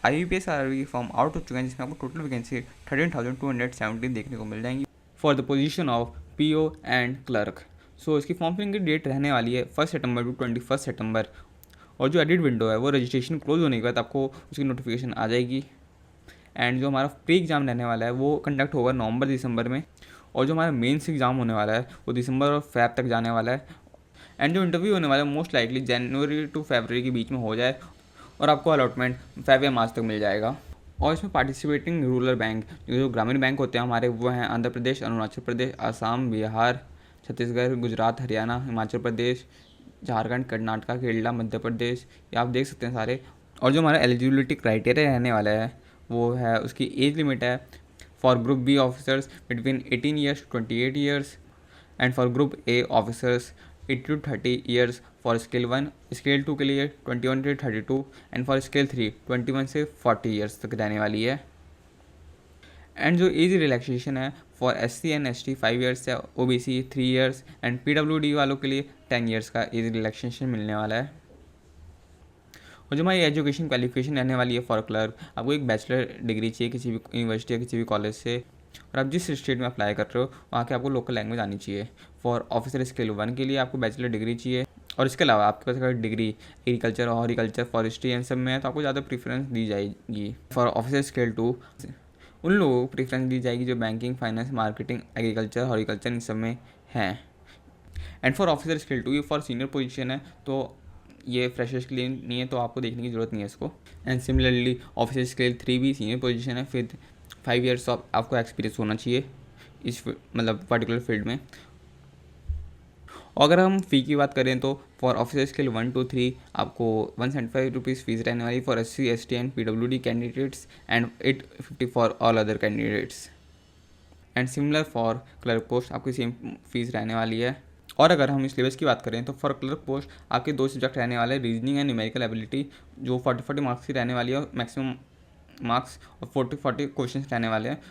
IBPS RRB form out हो चुका है, जिसमें आपको टोटल वैकेंसी 13,217 देखने को मिल जाएंगी for the position of PO and clerk. So इसकी फॉर्म फिलिंग की डेट रहने वाली है 1 सितंबर टू 21 सितंबर, और जो एडिट विंडो है वो रजिस्ट्रेशन क्लोज होने के बाद आपको उसकी नोटिफिकेशन आ जाएगी। एंड जो हमारा प्री एग्ज़ाम रहने वाला है वो कंडक्ट होगा नवंबर दिसंबर में, और जो हमारा मेंस एग्ज़ाम होने वाला है वो दिसंबर और फेब तक जाने वाला है। एंड जो इंटरव्यू होने वाला है मोस्ट लाइकली जनवरी टू फरवरी के बीच में हो जाए, और आपको अलॉटमेंट फेब या मार्च तक मिल जाएगा। और इसमें पार्टिसिपेटिंग रूरल बैंक, जो ग्रामीण बैंक होते हैं हमारे, वो हैं आंध्र प्रदेश, अरुणाचल प्रदेश, आसाम, बिहार, छत्तीसगढ़, गुजरात, हरियाणा, हिमाचल प्रदेश, झारखंड, कर्नाटक, केरला, मध्य प्रदेश, ये आप देख सकते हैं सारे। और जो हमारा एलिजिबिलिटी क्राइटेरिया रहने वाला है वो है, उसकी एज लिमिट है for group B officers between 18 years to 28 years, and for group A officers 80 to 30 years, for scale 1, scale 2 के लिए 21 to 32, एंड फॉर स्केल 3 21 से 40 ईयर्स तक रहने वाली है। एंड जो एज रिलैक्सेशन है for SC and ST 5 years है, OBC 3 ईयर्स, एंड PWD वालों के लिए 10 ईयर्स का एज रिलैक्सेशन मिलने वाला है। और जो हमारी एजुकेशन क्वालिफिकेशन रहने वाली है फॉर क्लर्क, आपको एक बैचलर डिग्री चाहिए किसी भी यूनिवर्सिटी या किसी भी कॉलेज से, और आप जिस स्टेट में अप्लाई कर रहे हो वहाँ के आपको लोकल लैंग्वेज आनी चाहिए। फॉर ऑफिसर स्केल 1 के लिए आपको बैचलर डिग्री चाहिए, और इसके अलावा आपके पास अगर degree agriculture, horticulture, forestry and सब में है तो आपको ज़्यादा प्रीफरेंस दी जाएगी। फॉर ऑफिसर स्केल 2 उन लोगों को प्रीफरेंस दी जाएगी जो banking, finance, marketing, agriculture, horticulture इन सब में हैं। एंड फॉर ऑफिसर स्केल 2 ये फॉर सीनियर पोजीशन है, तो ये फ्रेशर्स के लिए नहीं है, तो आपको देखने की ज़रूरत नहीं है इसको। एंड सिमिलरली ऑफिसर स्केल 3 भी सीनियर पोजीशन है, फिर 5 ईयर्स आपको एक्सपीरियंस होना चाहिए इस मतलब पर्टिकुलर फील्ड में। और अगर हम फ़ी की बात करें तो फॉर ऑफिसर स्केल 1 to 3 आपको 175 रुपीज़ फीस रहने वाली for SC, ST and PWD candidates, and 850 for all other candidates. And similar for clerk post आपकी सेम फीस रहने वाली है। और अगर हम सिलेबस की बात करें तो फॉर क्लर्क पोस्ट आपके 2 सब्जेक्ट रहने वाले हैं, रीजनिंग एंड न्यूमेरिकल एबिलिटी, जो 40 मार्क्स की रहने वाली है, और मैक्सिमम मार्क्स और 40 क्वेश्चन रहने वाले हैं।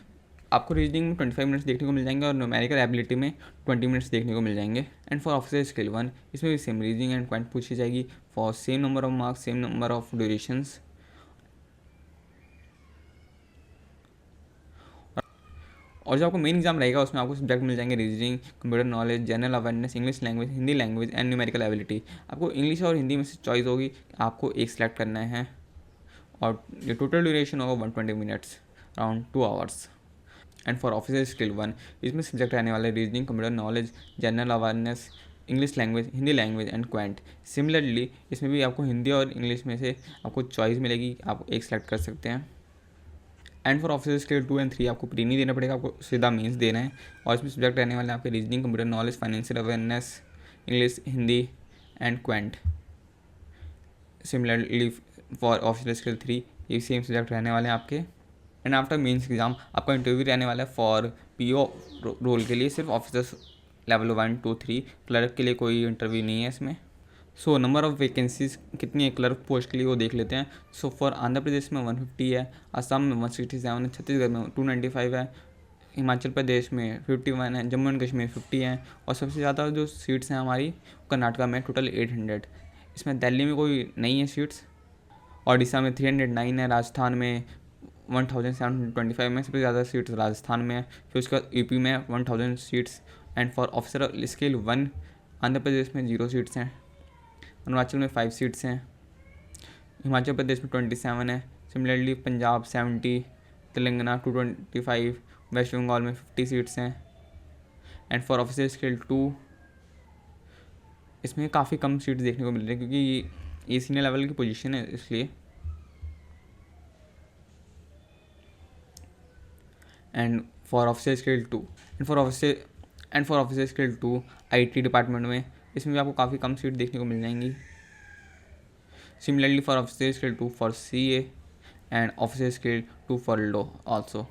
आपको रीजनिंग में 25 मिनट्स देखने को मिल जाएंगे, और न्यूमेरिकल एबिलिटी में 20 मिनट्स देखने को मिल जाएंगे। एंड फॉर ऑफिसर स्केल 1 इसमें भी सेम रीजनिंग एंड क्वांट पूछी जाएगी for same number of marks, same number of durations. और जो आपको मेन एग्जाम रहेगा उसमें आपको सब्जेक्ट मिल जाएंगे reasoning, computer knowledge, general awareness, English language, Hindi language and numerical ability. आपको इंग्लिश और हिंदी में से चॉइस होगी, आपको एक सेलेक्ट करना है, और जो टोटल ड्यूरेशन होगा 120 minutes, around 2 hours. And for officer skill 1 इसमें सब्जेक्ट रहने वाले reasoning, computer knowledge, general awareness, English language, Hindi language and quant. Similarly इसमें भी आपको हिंदी और इंग्लिश में से आपको चॉइस मिलेगी, आप एक सेलेक्ट कर सकते हैं। And for officer scale 2 and 3 आपको प्री नहीं देना पड़ेगा, आपको सीधा मेंस देना है, और इसमें सब्जेक्ट रहने वाले हैं आपके reasoning, computer knowledge, financial awareness, English, Hindi and quant. Similarly for officer scale 3 ये सेम सब्जेक्ट रहने वाले हैं आपके। एंड आफ्टर मेंस एग्जाम आपका इंटरव्यू रहने वाला है फॉर PO रोल के लिए, सिर्फ ऑफिसर्स लेवल 1 2 3, क्लर्क के लिए कोई इंटरव्यू नहीं है इसमें। सो नंबर ऑफ़ वैकेंसीज कितनी है क्लर्क पोस्ट के लिए वो देख लेते हैं। सो फॉर आंध्र प्रदेश में 150 है, असम में 167 है, छत्तीसगढ़ में 295 है, हिमाचल प्रदेश में 51 है, जम्मू एंड कश्मीर 50 है, और सबसे ज़्यादा जो सीट्स हैं हमारी कर्नाटका में टोटल 800। इसमें दिल्ली में कोई नहीं है सीट्स, ओडिशा में 309 है, राजस्थान में 1725 में सबसे ज़्यादा सीट्स राजस्थान में है, फिर उसके बाद यूपी में 1000 seats. And for officer scale 1 Andhra Pradesh में 0 सीट्स हैं, अरुणाचल में 5 सीट्स हैं, हिमाचल प्रदेश में 27 है, सिमिलरली पंजाब 70, तेलंगाना 225, वेस्ट बंगाल में 50 सीट्स हैं। एंड फॉर ऑफिसर स्केल 2 इसमें काफ़ी कम सीट्स देखने को मिल रही है, क्योंकि ये सीनियर लेवल की पोजीशन है इसलिए। And for officer scale 2 and for officer scale 2 IT department में इसमें भी आपको काफ़ी कम सीट देखने को मिल जाएंगी। Similarly for officer scale 2 for CA and officer scale 2 for law also,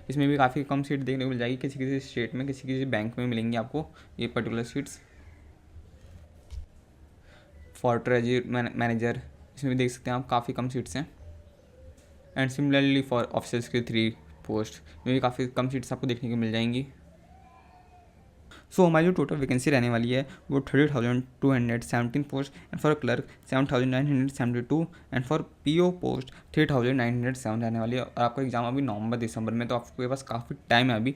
इसमें भी काफ़ी कम सीट देखने को मिल जाएगी। किसी किसी स्टेट में, किसी किसी बैंक में मिलेंगी आपको ये particular seats. For treasury manager इसमें भी देख सकते हैं आप काफ़ी कम सीट्स हैं। And similarly for officer scale 3 post में भी काफ़ी कम सीट्स आपको देखने को मिल जाएंगी। सो हमारी जो टोटल वैकेंसी रहने वाली है वो 30,217 post, and for clerk 7,972, and for PO post 3,907 रहने वाली है। और आपका एग्जाम अभी नवंबर दिसंबर में, तो आपके पास काफ़ी टाइम है अभी,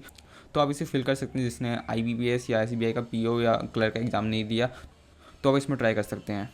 तो आप इसे फिल कर सकते हैं। जिसने IBPS या SBI का पीओ या क्लर्क का एग्ज़ाम नहीं दिया तो आप इसमें ट्राई कर सकते हैं।